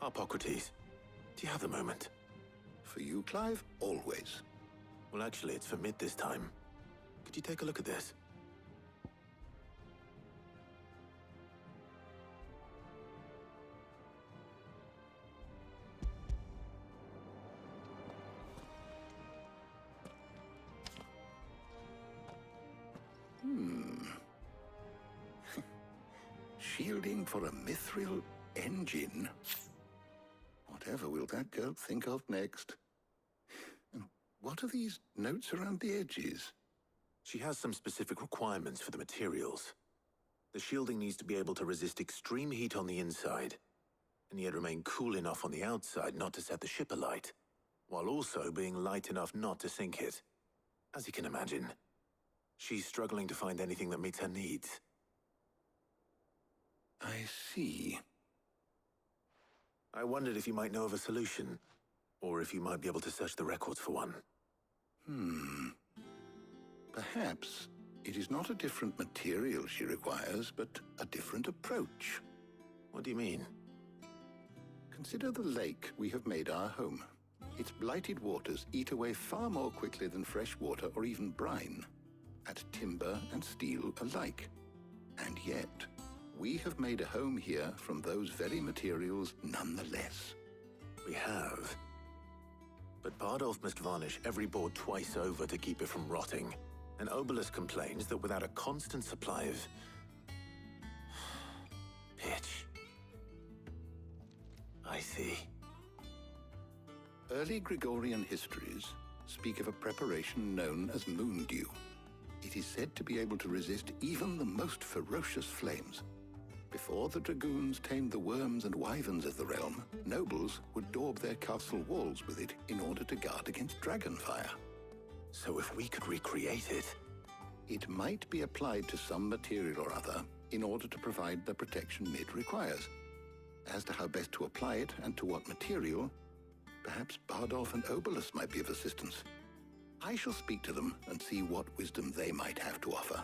Harpocrates, do you have the moment? For you, Clive, always. Well, actually, it's for mid this time. Could you take a look at this? Shielding for a mithril engine? Whatever will that girl think of next? And what are these notes around the edges? She has some specific requirements for the materials. The shielding needs to be able to resist extreme heat on the inside, and yet remain cool enough on the outside not to set the ship alight, while also being light enough not to sink it. As you can imagine, she's struggling to find anything that meets her needs. I see. I wondered if you might know of a solution, or if you might be able to search the records for one. Perhaps it is not a different material she requires, but a different approach. What do you mean? Consider the lake we have made our home. Its blighted waters eat away far more quickly than fresh water or even brine, at timber and steel alike. And yet, we have made a home here from those very materials nonetheless. We have. But Bardolph must varnish every board twice over to keep it from rotting. And Obelus complains that without a constant supply of pitch. I see. Early Gregorian histories speak of a preparation known as moon dew. It is said to be able to resist even the most ferocious flames. Before the dragoons tamed the worms and wyverns of the realm, nobles would daub their castle walls with it in order to guard against dragon fire. So if we could recreate it... It might be applied to some material or other in order to provide the protection Mid requires. As to how best to apply it and to what material, perhaps Bardolph and Obelus might be of assistance. I shall speak to them and see what wisdom they might have to offer.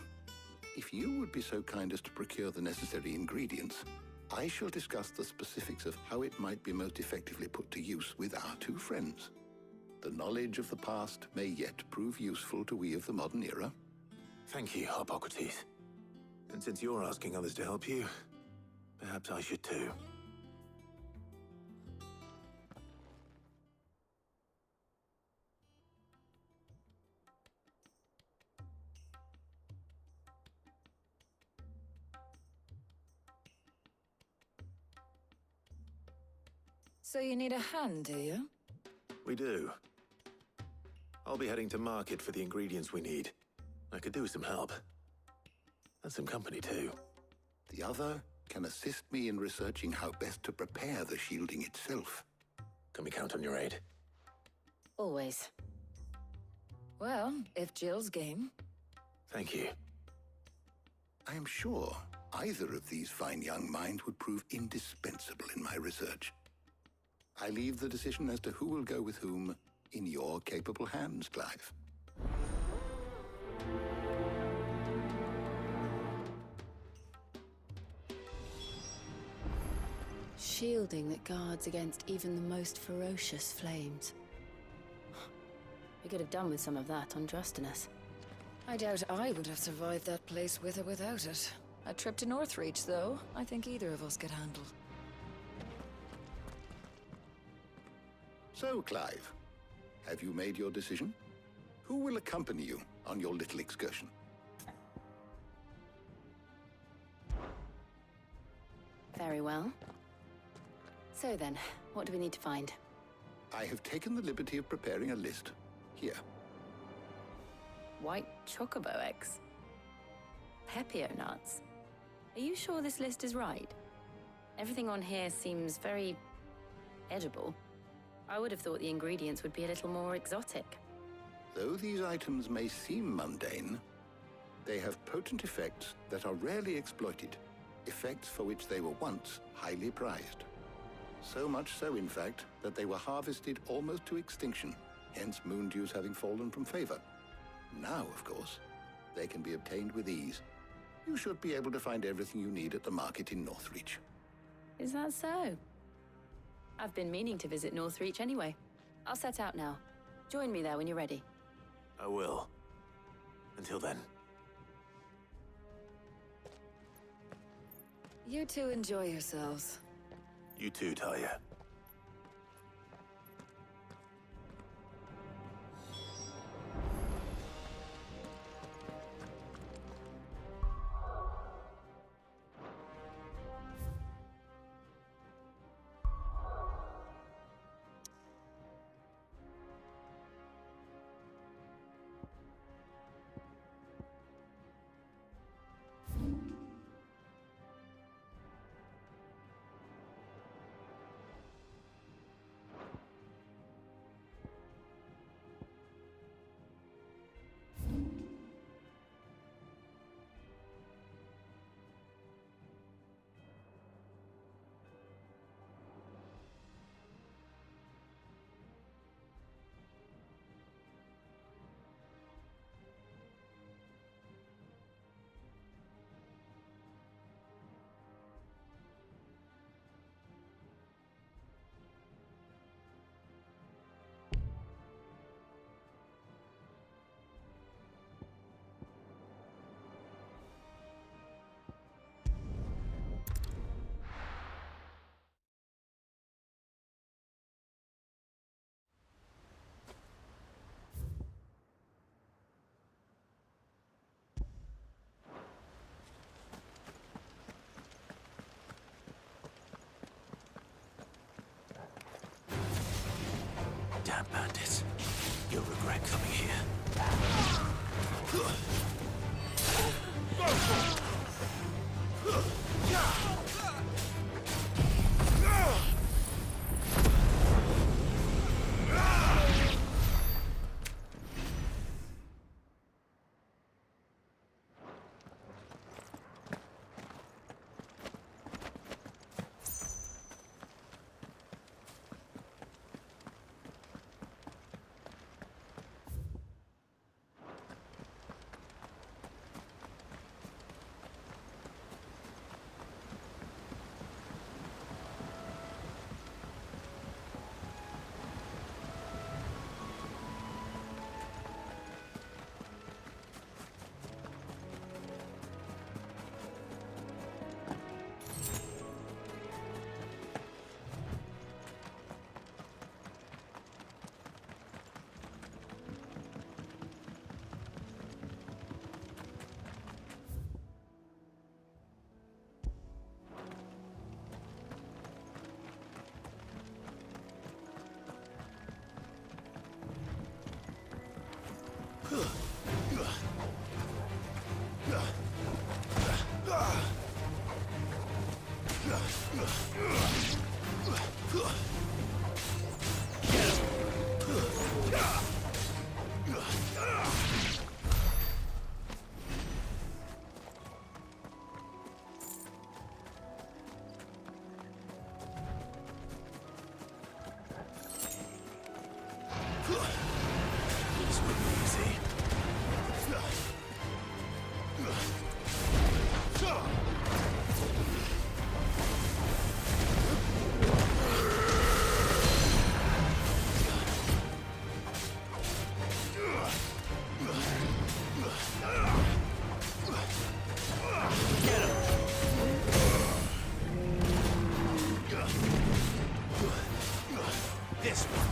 If you would be so kind as to procure the necessary ingredients, I shall discuss the specifics of how it might be most effectively put to use with our two friends. The knowledge of the past may yet prove useful to we of the modern era. Thank you, Harpocrates. And since you're asking others to help you, perhaps I should too. So you need a hand, do you? We do. I'll be heading to market for the ingredients we need. I could do with some help. And some company too. The other can assist me in researching how best to prepare the shielding itself. Can we count on your aid? Always. Well, if Jill's game. Thank you. I am sure either of these fine young minds would prove indispensable in my research. I leave the decision as to who will go with whom in your capable hands, Clive. Shielding that guards against even the most ferocious flames. We could have done with some of that on Drustinus. I doubt I would have survived that place with or without it. A trip to Northreach, though, I think either of us could handle. So, Clive, have you made your decision? Who will accompany you on your little excursion? Very well. So then, what do we need to find? I have taken the liberty of preparing a list. Here. White chocobo eggs. Pepio nuts. Are you sure this list is right? Everything on here seems very edible. I would have thought the ingredients would be a little more exotic. Though these items may seem mundane, they have potent effects that are rarely exploited, effects for which they were once highly prized. So much so, in fact, that they were harvested almost to extinction, hence moon dews having fallen from favor. Now, of course, they can be obtained with ease. You should be able to find everything you need at the market in Northreach. Is that so? I've been meaning to visit Northreach anyway. I'll set out now. Join me there when you're ready. I will. Until then. You two enjoy yourselves. You too, Talia. Damn bandits. You'll regret coming here. This will be easy. This one.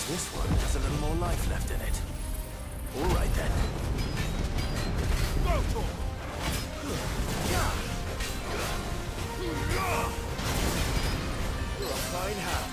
guess this one has a little more life left in it. All right then. Fine hand.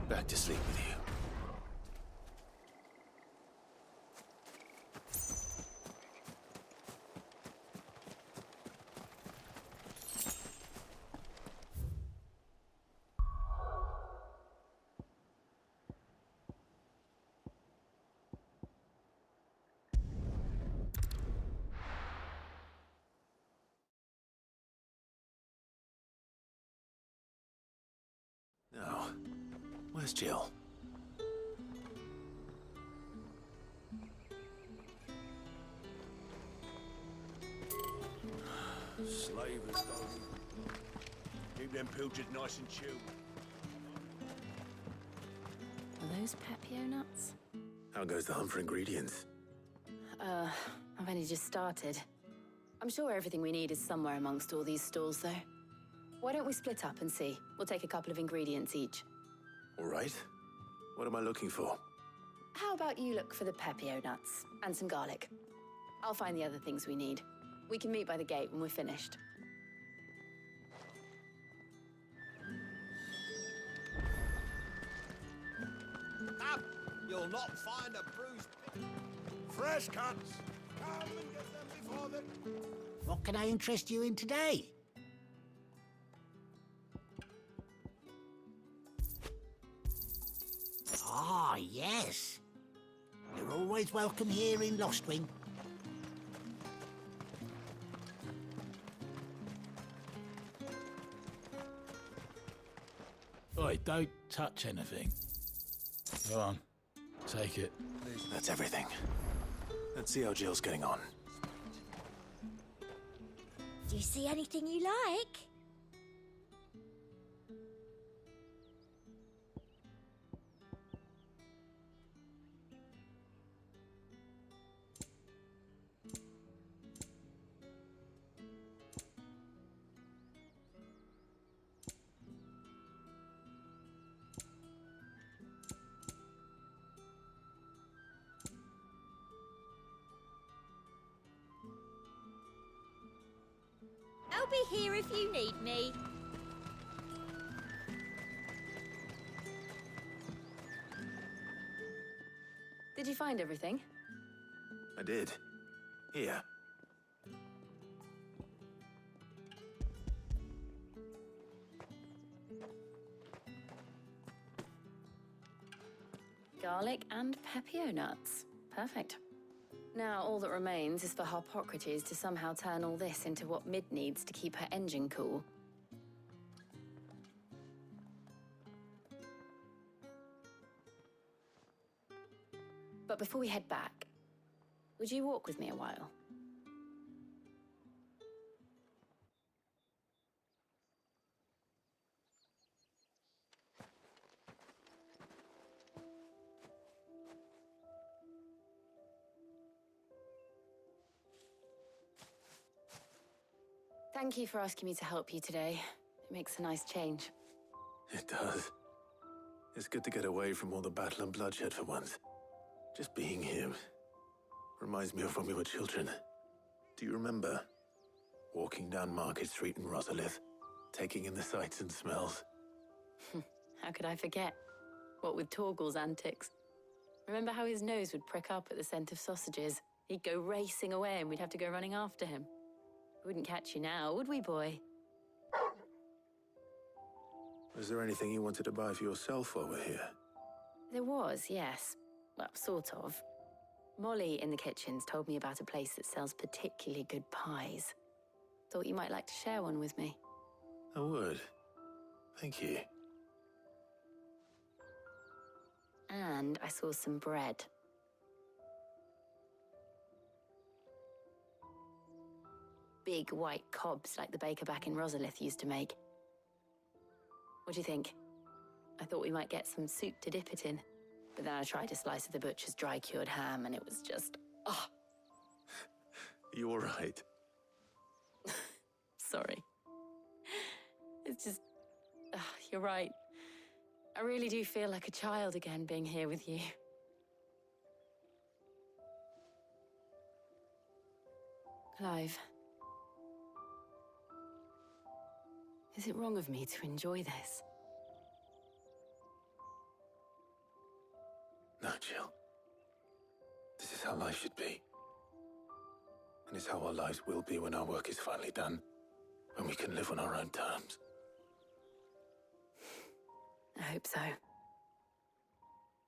Back to sleep with you. Now, where's Jill? Slavers, Doggy. Keep them pilchards nice and chilled. Are those Pepio nuts? How goes the hunt for ingredients? I've only just started. I'm sure everything we need is somewhere amongst all these stalls, though. Why don't we split up and see? We'll take a couple of ingredients each. All right. What am I looking for? How about you look for the Pepio nuts and some garlic? I'll find the other things we need. We can meet by the gate when we're finished. Up! You'll not find a bruised pig. Fresh cuts! Come and get them before the... What can I interest you in today? Ah, yes. You're always welcome here in Lostwing. Oi, don't touch anything. Go on, take it. That's everything. Let's see how Jill's getting on. Do you see anything you like? I'll be here if you need me. Did you find everything? I did. Here. Garlic and Pepio nuts. Perfect. Now, all that remains is for Harpocrates to somehow turn all this into what Mid needs to keep her engine cool. But before we head back, would you walk with me a while? Thank you for asking me to help you today. It makes a nice change. It does. It's good to get away from all the battle and bloodshed for once. Just being here reminds me of when we were children. Do you remember? Walking down Market Street in Rosalith, taking in the sights and smells. How could I forget? What with Torgal's antics. Remember how his nose would prick up at the scent of sausages? He'd go racing away and we'd have to go running after him. We wouldn't catch you now, would we, boy? Was there anything you wanted to buy for yourself while we're here? There was, yes. Well, sort of. Molly in the kitchens told me about a place that sells particularly good pies. Thought you might like to share one with me. I would. Thank you. And I saw some bread. Big white cobs like the baker back in Rosalith used to make. What do you think? I thought we might get some soup to dip it in. But then I tried a slice of the butcher's dry-cured ham and it was just... oh, You all right? sorry. It's just... you're right. I really do feel like a child again being here with you. Clive. Is it wrong of me to enjoy this? No, Jill. This is how life should be. And it's how our lives will be when our work is finally done. When we can live on our own terms. I hope so.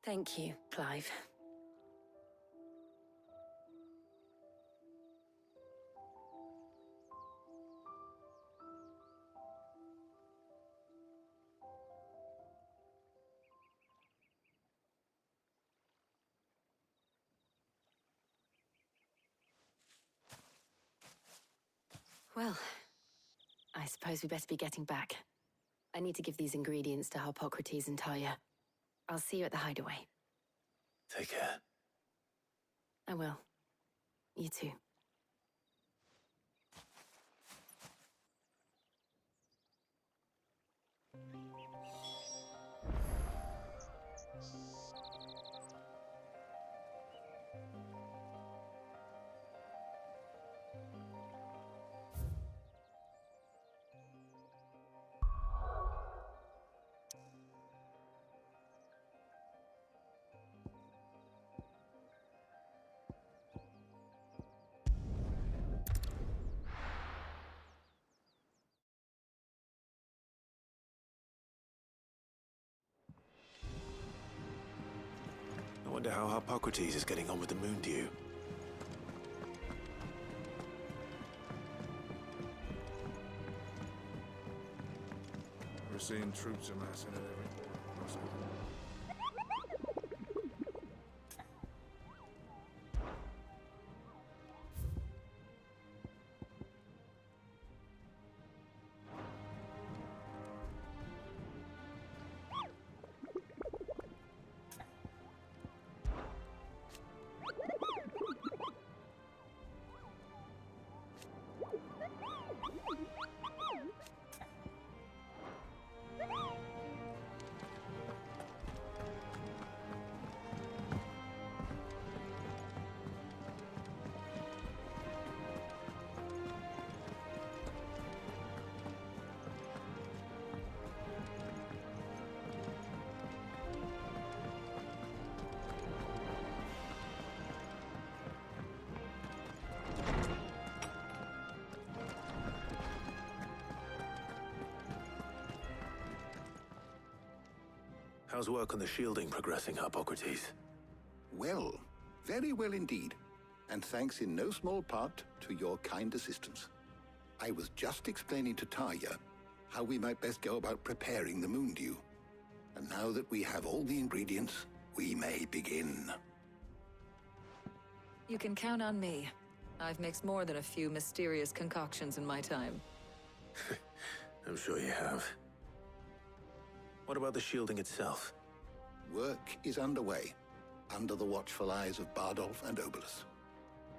Thank you, Clive. Well, suppose we better be getting back. I need to give these ingredients to Harpocrates and Talia. I'll see you at the hideaway. Take care. I will. You too. I wonder how Harpocrates is getting on with the moon dew. We're seeing troops amassing at every port. How's work on the shielding progressing, Harpocrates? Well, very well indeed. And thanks in no small part to your kind assistance. I was just explaining to Talia how we might best go about preparing the moon dew. And now that we have all the ingredients, we may begin. You can count on me. I've mixed more than a few mysterious concoctions in my time. I'm sure you have. What about the shielding itself? Work is underway, under the watchful eyes of Bardolph and Obolus.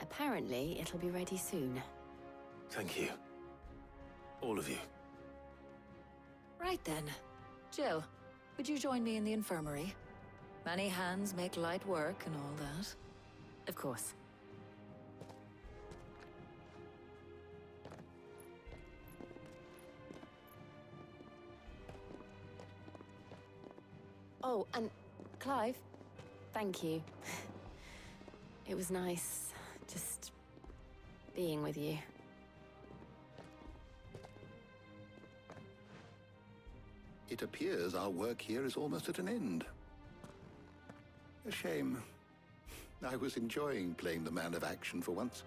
Apparently, it'll be ready soon. Thank you. All of you. Right then. Jill, would you join me in the infirmary? Many hands make light work and all that. Of course. Oh, and Clive, thank you. It was nice, just being with you. It appears our work here is almost at an end. A shame. I was enjoying playing the man of action for once.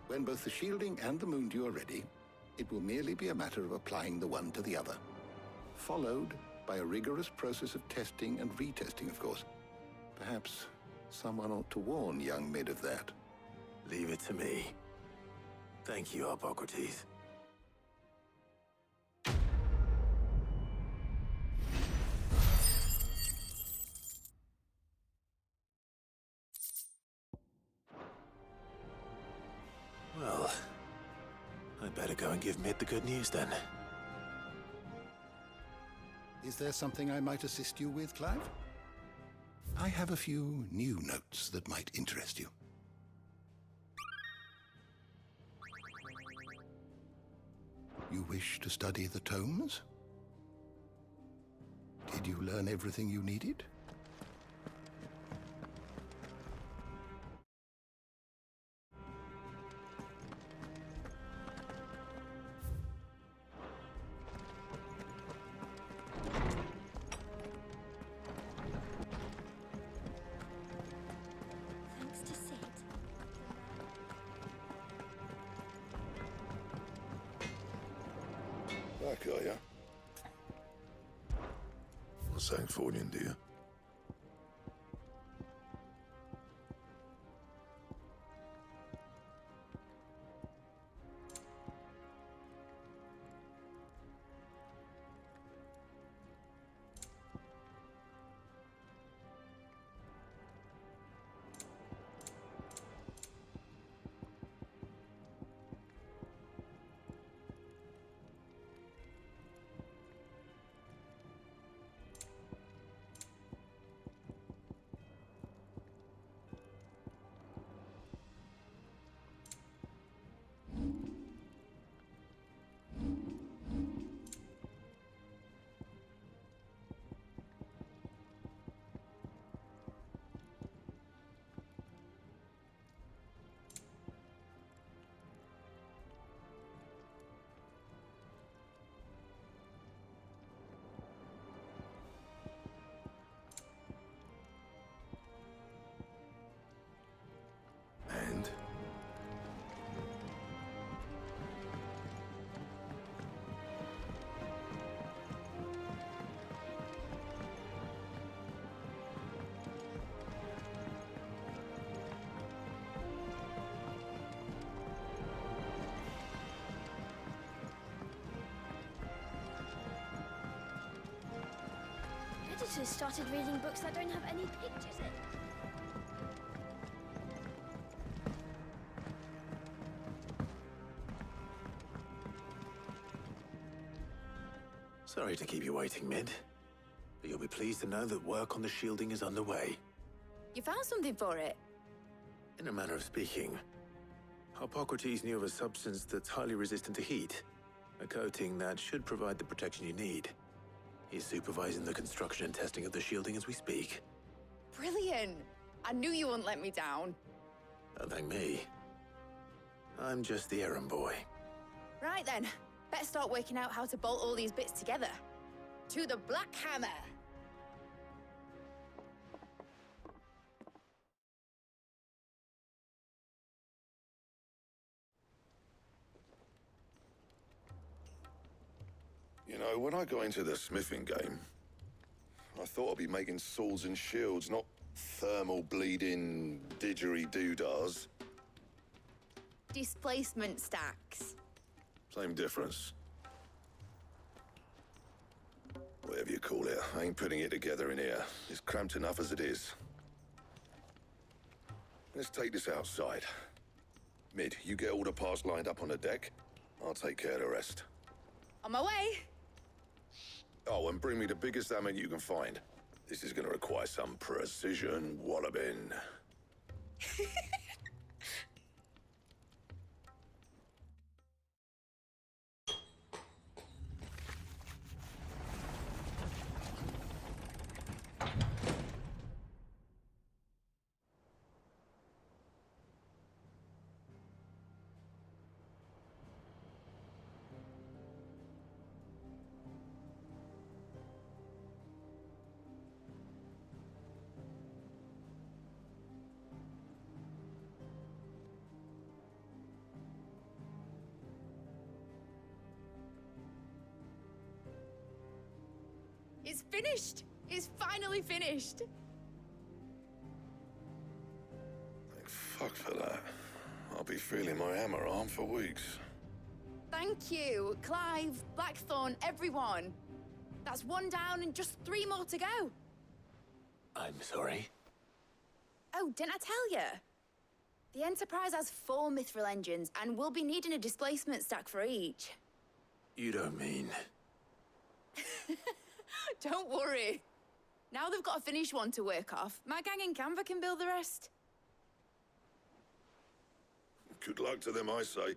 When both the shielding and the moon dew are ready, it will merely be a matter of applying the one to the other. Followed by a rigorous process of testing and retesting, of course. Perhaps someone ought to warn young Mid of that. Leave it to me. Thank you, Harpocrates. Well, I'd better go and give Mid the good news then. Is there something I might assist you with, Clive? I have a few new notes that might interest you. You wish to study the tomes? Did you learn everything you needed? Thanks to Sid. Back, are ya? What's Sanfordine, dear? writers started reading books that don't have any pictures in. Sorry to keep you waiting, Mid. But you'll be pleased to know that work on the shielding is underway. You found something for it? In a manner of speaking, Hippocrates knew of a substance that's highly resistant to heat. A coating that should provide the protection you need. He's supervising the construction and testing of the shielding as we speak. Brilliant! I knew you wouldn't let me down. Don't thank me. I'm just the errand boy. Right then, better start working out how to bolt all these bits together. To the Black Hammer! You know, when I got into the smithing game, I thought I'd be making swords and shields, not thermal bleeding didgeridoo-dahs. Displacement stacks. Same difference. Whatever you call it, I ain't putting it together in here. It's cramped enough as it is. Let's take this outside. Mid, you get all the parts lined up on the deck. I'll take care of the rest. On my way! Oh, and bring me the biggest hammer you can find. This is gonna require some precision walloping. It's finished! It's finally finished! Thank fuck for that. I'll be feeling my hammer arm for weeks. Thank you, Clive, Blackthorn, everyone. That's one down and just 3 more to go. I'm sorry. Oh, didn't I tell you? The Enterprise has 4 mithril engines, and we'll be needing a displacement stack for each. You don't mean... Don't worry. Now they've got a finished one to work off. My gang in Canva can build the rest. Good luck to them, I say.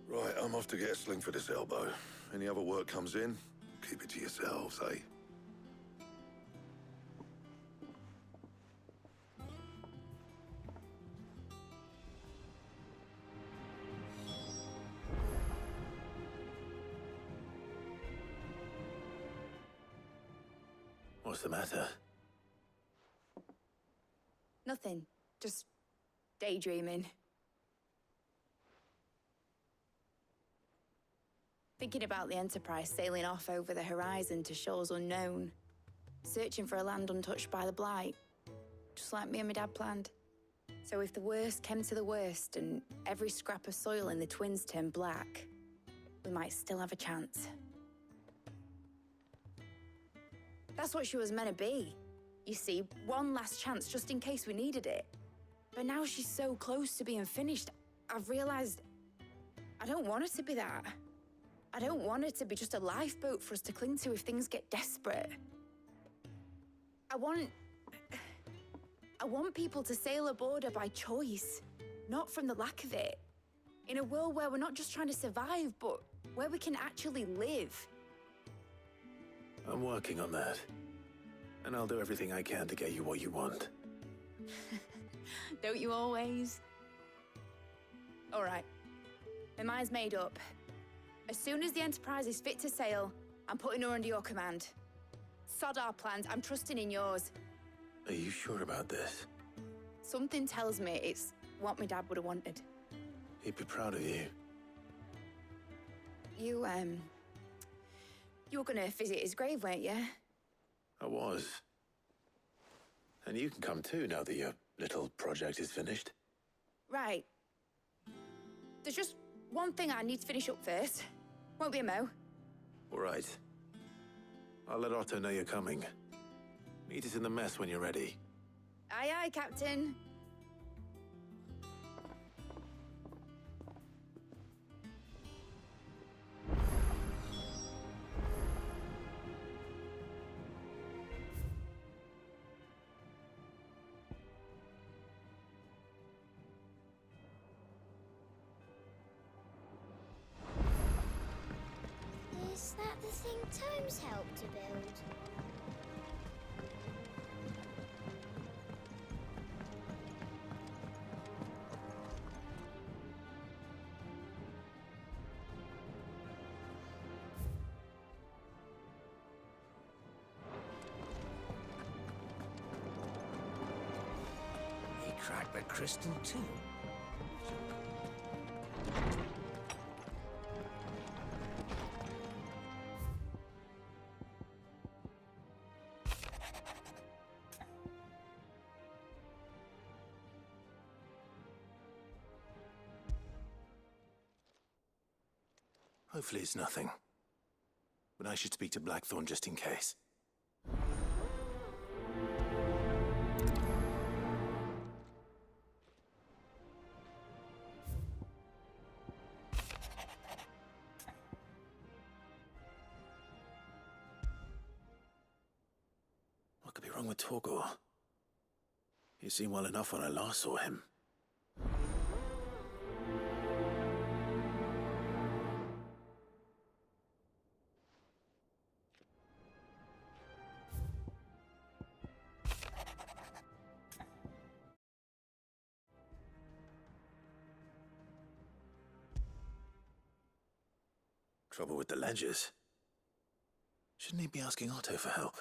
Right, I'm off to get a sling for this elbow. Any other work comes in, keep it to yourselves, eh? What's the matter? Nothing. Just daydreaming. Thinking about the Enterprise sailing off over the horizon to shores unknown. Searching for a land untouched by the Blight. Just like me and my dad planned. So if the worst came to the worst and every scrap of soil in the Twins turned black, we might still have a chance. That's what she was meant to be. You see, one last chance just in case we needed it. But now she's so close to being finished, I've realized I don't want it to be that. I don't want it to be just a lifeboat for us to cling to if things get desperate. I want people to sail aboard her by choice, not from the lack of it. In a world where we're not just trying to survive, but where we can actually live. I'm working on that. And I'll do everything I can to get you what you want. Don't you always? All right. My mind's made up. As soon as the Enterprise is fit to sail, I'm putting her under your command. Sod our plans, I'm trusting in yours. Are you sure about this? Something tells me it's what my dad would have wanted. He'd be proud of you. You were gonna visit his grave, weren't you? I was. And you can come too now that your little project is finished. Right. There's just one thing I need to finish up first. Won't be a mo. All right. I'll let Otto know you're coming. Meet us in the mess when you're ready. Aye, aye, Captain. Is that the thing Tomes helped to build? He cracked the crystal too. Hopefully it's nothing. But I should speak to Blackthorn just in case. What could be wrong with Torgor? He seemed well enough when I last saw him. Trouble with the ledgers. Shouldn't he be asking Otto for help?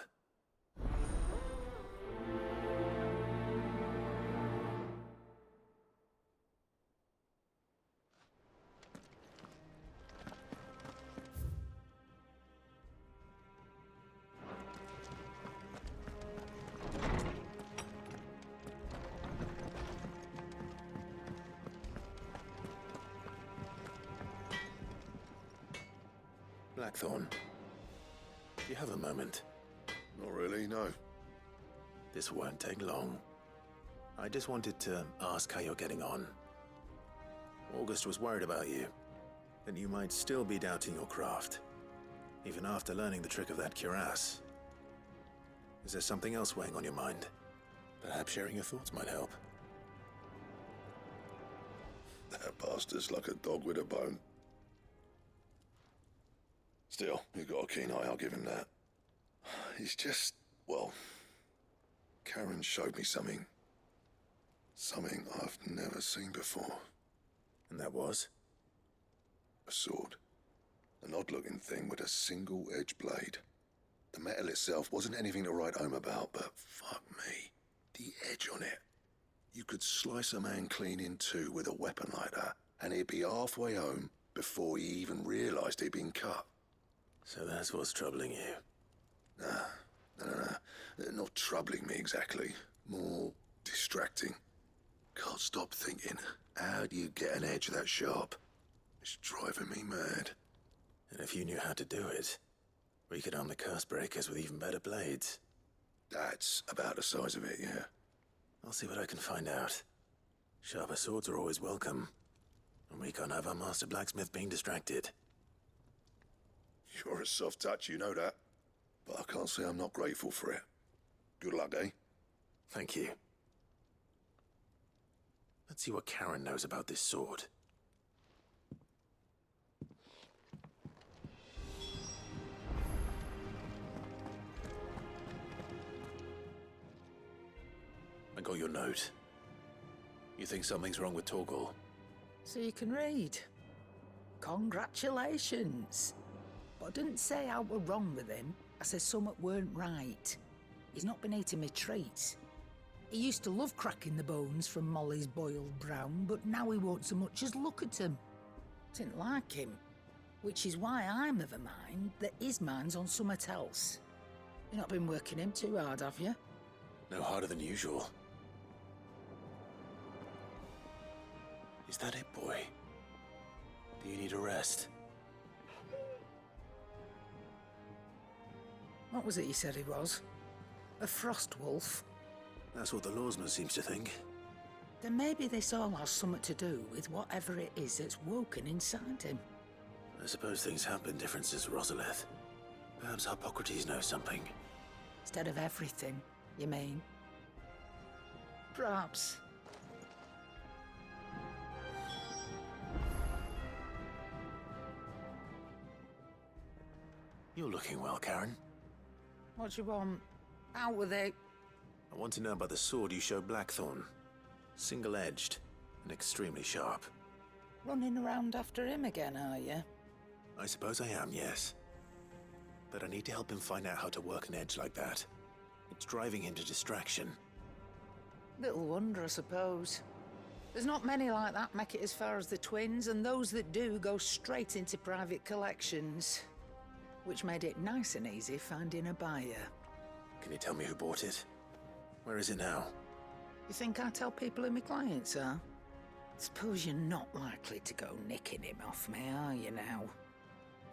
Blackthorn, do you have a moment? Not really, no. This won't take long. I just wanted to ask how you're getting on. August was worried about you, that you might still be doubting your craft, even after learning the trick of that cuirass. Is there something else weighing on your mind? Perhaps sharing your thoughts might help. That bastard's like a dog with a bone. Still, you've got a keen eye, I'll give him that. He's just, well, Karen showed me something. Something I've never seen before. And that was? A sword. An odd-looking thing with a single-edged blade. The metal itself wasn't anything to write home about, but fuck me, the edge on it. You could slice a man clean in two with a weapon like that, and he'd be halfway home before he even realised he'd been cut. So that's what's troubling you? No. Not troubling me exactly. More distracting. Can't stop thinking, how do you get an edge that sharp? It's driving me mad. And if you knew how to do it, we could arm the curse breakers with even better blades. That's about the size of it, yeah. I'll see what I can find out. Sharper swords are always welcome. And we can't have our master blacksmith being distracted. You're a soft touch, you know that. But I can't say I'm not grateful for it. Good luck, eh? Thank you. Let's see what Karen knows about this sword. I got your note. You think something's wrong with Torgor? So you can read. Congratulations. But I didn't say I were wrong with him. I said something weren't right. He's not been eating me treats. He used to love cracking the bones from Molly's boiled brown, but now he won't so much as look at 'em. Didn't like him. Which is why I'm of a mind that his mind's on something else. You've not been working him too hard, have you? No harder than usual. Is that it, boy? Do you need a rest? What was it he said he was? A frost wolf? That's what the lawsman seems to think. Then maybe this all has something to do with whatever it is that's woken inside him. I suppose things have been different since Rosalith. Perhaps Hippocrates knows something. Instead of everything, you mean? Perhaps. You're looking well, Karen. What do you want? Out with it. I want to know about the sword you showed Blackthorn. Single-edged and extremely sharp. Running around after him again, are you? I suppose I am, yes. But I need to help him find out how to work an edge like that. It's driving him to distraction. Little wonder, I suppose. There's not many like that make it as far as the twins, and those that do go straight into private collections. Which made it nice and easy finding a buyer. Can you tell me who bought it? Where is it now? You think I tell people who my clients are? Suppose you're not likely to go nicking him off me, are you now?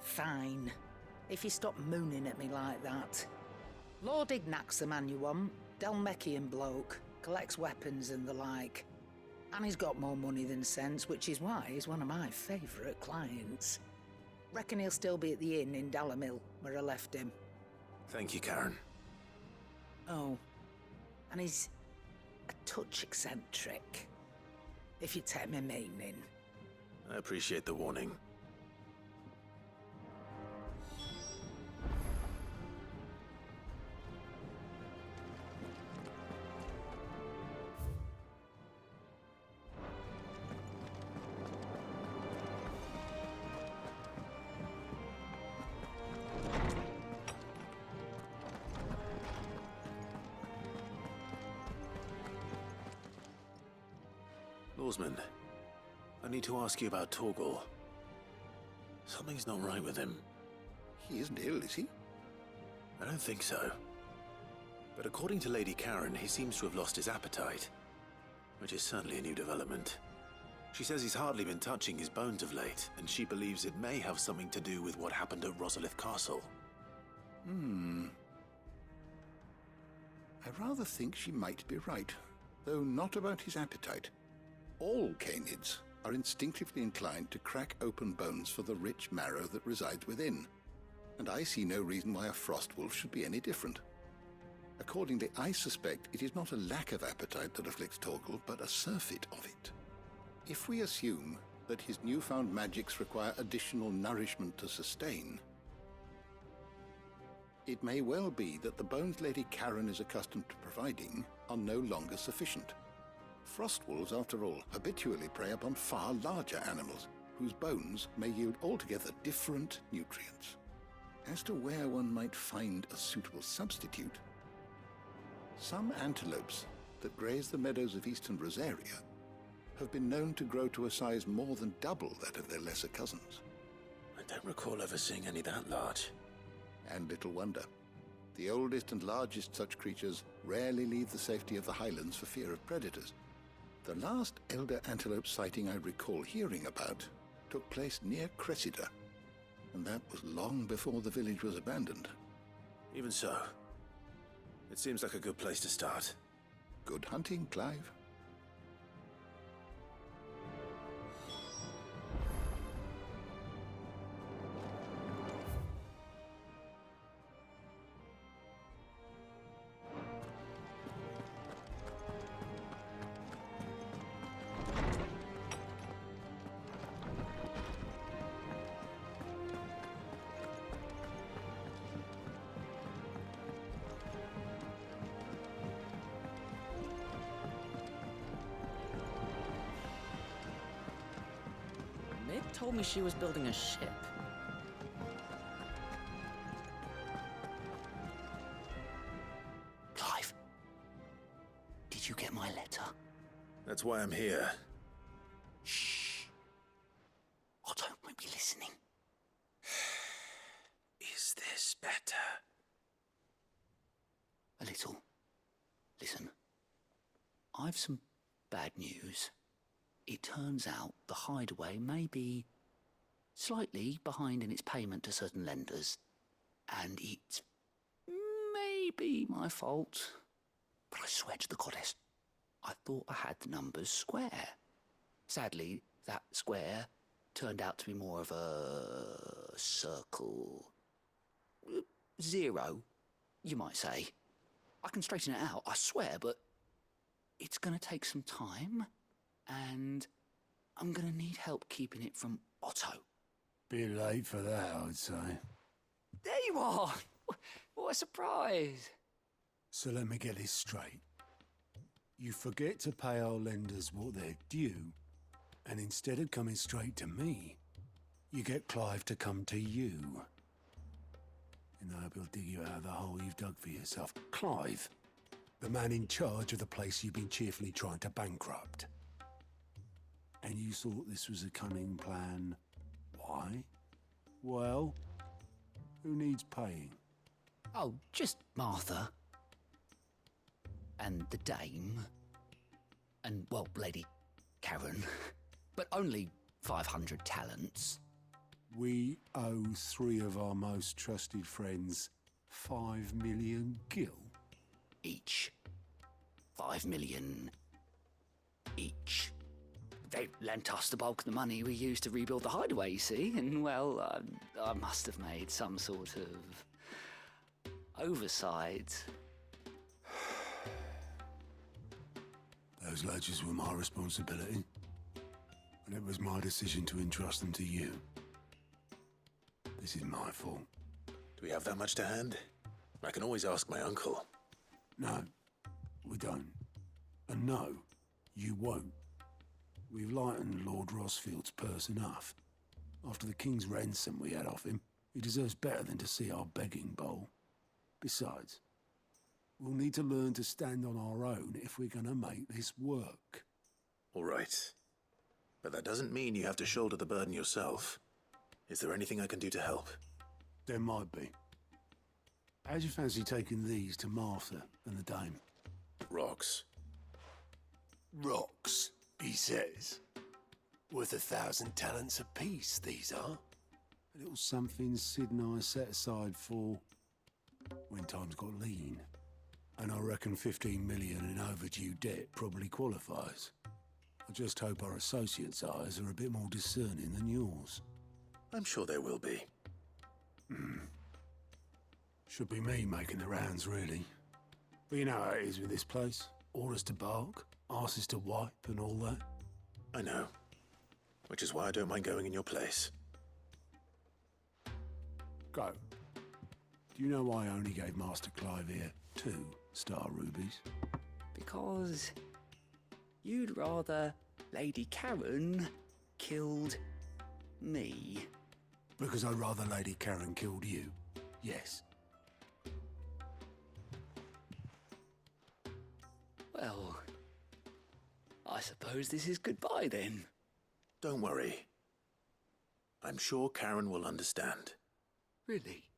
Fine. If you stop mooning at me like that. Lord Ignac's the man you want. Dalmekian bloke. Collects weapons and the like. And he's got more money than sense, which is why he's one of my favourite clients. Reckon he'll still be at the inn in Dalamil, where I left him. Thank you, Karen. Oh. And he's a touch eccentric. If you take my meaning. I appreciate the warning. Lawsman, I need to ask you about Torgal. Something's not right with him. He isn't ill, is he? I don't think so. But according to Lady Karen, he seems to have lost his appetite, which is certainly a new development. She says he's hardly been touching his bones of late, and she believes it may have something to do with what happened at Rosalith Castle. I rather think she might be right, though not about his appetite. All canids are instinctively inclined to crack open bones for the rich marrow that resides within, and I see no reason why a frost wolf should be any different. Accordingly, I suspect it is not a lack of appetite that afflicts Torgal, but a surfeit of it. If we assume that his newfound magics require additional nourishment to sustain, it may well be that the bones Lady Karen is accustomed to providing are no longer sufficient. Frost wolves, after all, habitually prey upon far larger animals, whose bones may yield altogether different nutrients. As to where one might find a suitable substitute, some antelopes that graze the meadows of eastern Rosaria have been known to grow to a size more than double that of their lesser cousins. I don't recall ever seeing any that large. And little wonder. The oldest and largest such creatures rarely leave the safety of the highlands for fear of predators. The last elder antelope sighting I recall hearing about took place near Cressida, and that was long before the village was abandoned. Even so, it seems like a good place to start. Good hunting, Clive. Told me she was building a ship. Clive, did you get my letter? That's why I'm here. Shh. Oh, don't make me listening. Is this better? A little. Listen, I've some bad news. It turns out the hideaway may be slightly behind in its payment to certain lenders, and it may may be my fault, but I swear to the goddess, I thought I had the numbers square. Sadly, that square turned out to be more of a circle. 0, you might say. I can straighten it out, I swear, but it's going to take some time, and I'm going to need help keeping it from Otto. Bit late for that, I'd say. There you are! What a surprise! So let me get this straight. You forget to pay our lenders what they're due, and instead of coming straight to me, you get Clive to come to you. In the hope he'll dig you out of the hole you've dug for yourself. Clive, the man in charge of the place you've been cheerfully trying to bankrupt. And you thought this was a cunning plan. Why? Well, who needs paying? Oh, just Martha. And the dame. And, well, Lady Karen. But only 500 talents. We owe 3 of our most trusted friends 5 million gil. Each. 5 million each. They lent us the bulk of the money we used to rebuild the hideaway, you see, and, well, I must have made some sort of oversight. Those ledgers were my responsibility, and it was my decision to entrust them to you. This is my fault. Do we have that much to hand? I can always ask my uncle. No, we don't. And no, you won't. We've lightened Lord Rosfield's purse enough. After the king's ransom we had off him, he deserves better than to see our begging bowl. Besides, we'll need to learn to stand on our own if we're gonna make this work. All right. But that doesn't mean you have to shoulder the burden yourself. Is there anything I can do to help? There might be. How'd you fancy taking these to Martha and the dame? Rocks. Rocks, he says. Worth 1,000 talents apiece, these are. A little something Sid and I set aside for when times got lean. And I reckon 15 million in overdue debt probably qualifies. I just hope our associates' eyes are a bit more discerning than yours. I'm sure there will be. Should be me making the rounds, really. But you know how it is with this place. Orders to bark, arses to wipe and all that. I know. Which is why I don't mind going in your place. Go. Do you know why I only gave Master Clive here 2 star rubies? Because you'd rather Lady Karen killed me. Because I'd rather Lady Karen killed you. Yes. Well, I suppose this is goodbye then. Don't worry. I'm sure Karen will understand. Really?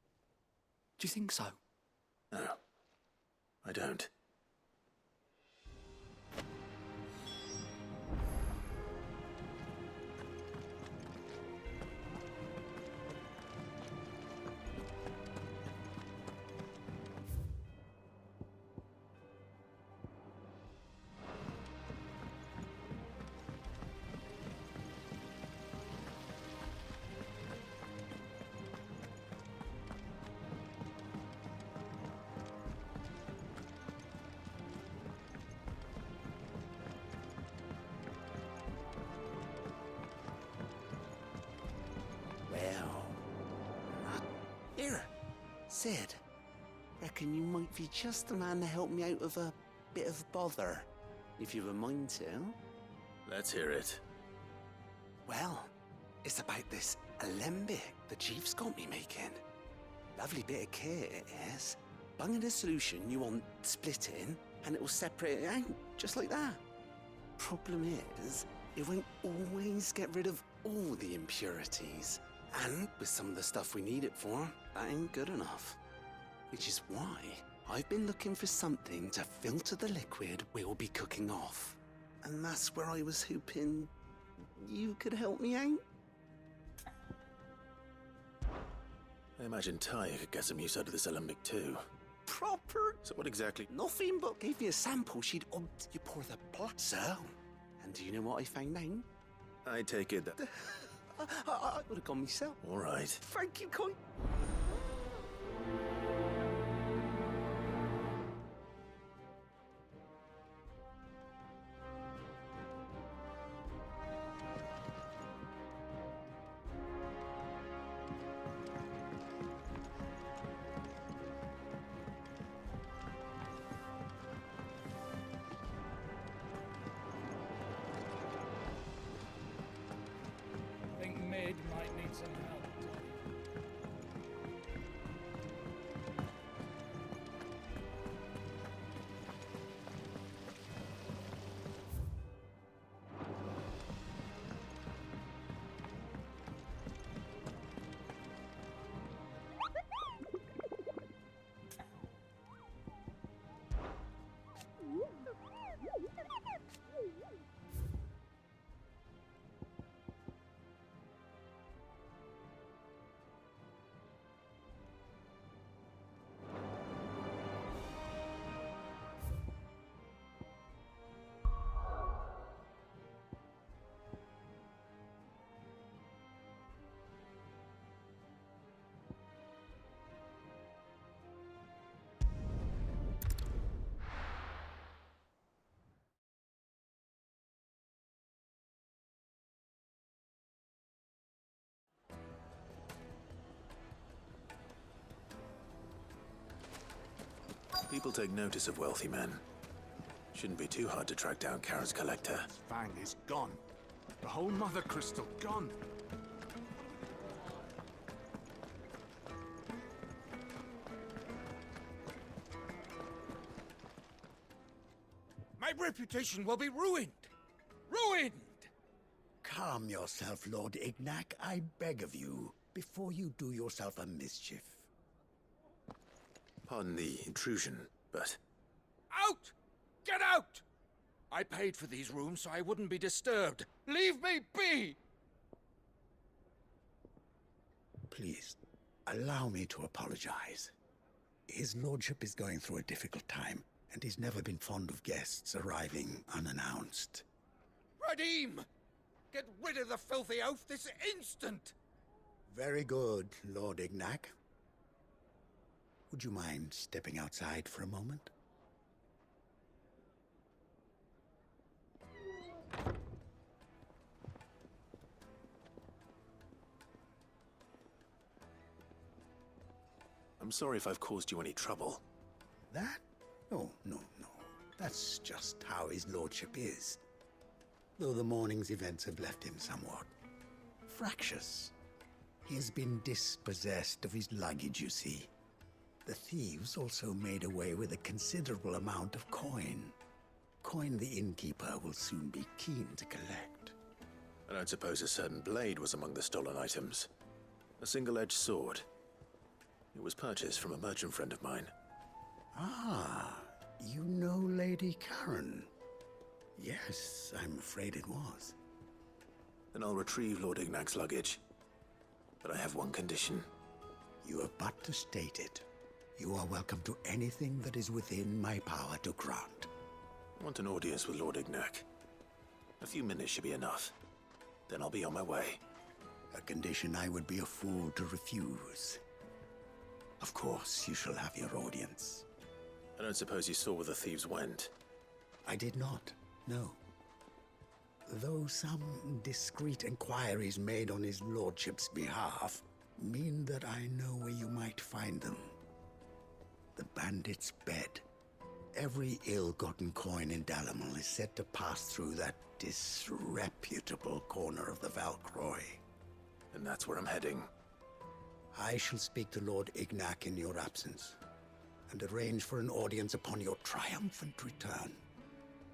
Do you think so? No, I don't. Sid, reckon you might be just the man to help me out of a bit of bother, if you've a mind to. Let's hear it. Well, it's about this alembic the chief's got me making. Lovely bit of kit it is. Bung in a solution you want splitting, and it will separate it out, just like that. Problem is, it won't always get rid of all the impurities. And with some of the stuff we need it for, that ain't good enough. Which is why I've been looking for something to filter the liquid we'll be cooking off. And that's where I was hoping you could help me out. I imagine Ty could get some use out of this alembic too. proper. So what exactly? Nothing but gave me a sample. She'd you pour the blood. So, and do you know what I found out? I take it that... I would have gone myself. All right. Thank you, Coin. I think Mid might need some help. People take notice of wealthy men. Shouldn't be too hard to track down Kara's collector. Fang is gone. The whole Mother Crystal gone. My reputation will be ruined. Ruined! Calm yourself, Lord Ignac, I beg of you, before you do yourself a mischief. Pardon the intrusion, but... Out! Get out! I paid for these rooms so I wouldn't be disturbed. Leave me be! Please, allow me to apologize. His lordship is going through a difficult time, and he's never been fond of guests arriving unannounced. Radim! Get rid of the filthy oaf this instant! Very good, Lord Ignac. Would you mind stepping outside for a moment? I'm sorry if I've caused you any trouble. That? Oh, no. That's just how his lordship is. Though the morning's events have left him somewhat fractious. He has been dispossessed of his luggage, you see. The thieves also made away with a considerable amount of coin. Coin the innkeeper will soon be keen to collect. I don't suppose a certain blade was among the stolen items. A single-edged sword. It was purchased from a merchant friend of mine. Ah, you know Lady Karen. Yes, I'm afraid it was. Then I'll retrieve Lord Ignac's luggage. But I have one condition. You have but to state it. You are welcome to anything that is within my power to grant. I want an audience with Lord Ignac. A few minutes should be enough. Then I'll be on my way. A condition I would be a fool to refuse. Of course, you shall have your audience. I don't suppose you saw where the thieves went. I did not, no. Though some discreet inquiries made on his lordship's behalf mean that I know where you might find them. The bandit's bed. Every ill-gotten coin in Dalamil is said to pass through that disreputable corner of the Valcroy. And that's where I'm heading. I shall speak to Lord Ignac in your absence, and arrange for an audience upon your triumphant return.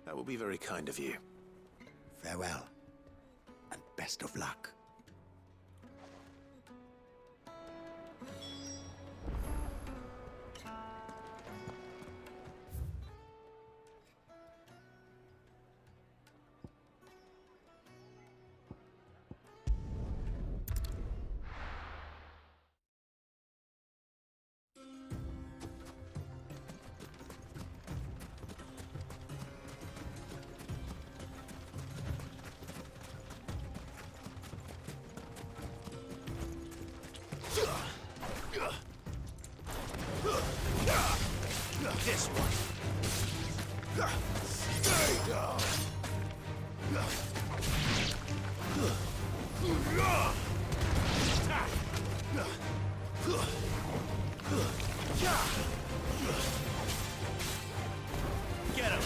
That will be very kind of you. Farewell, and best of luck. This one. Stay down. Get him.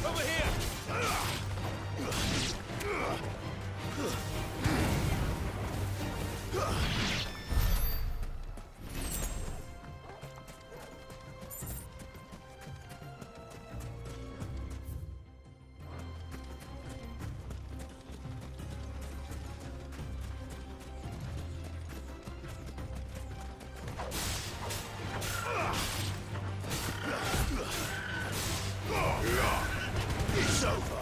Over here! It's over.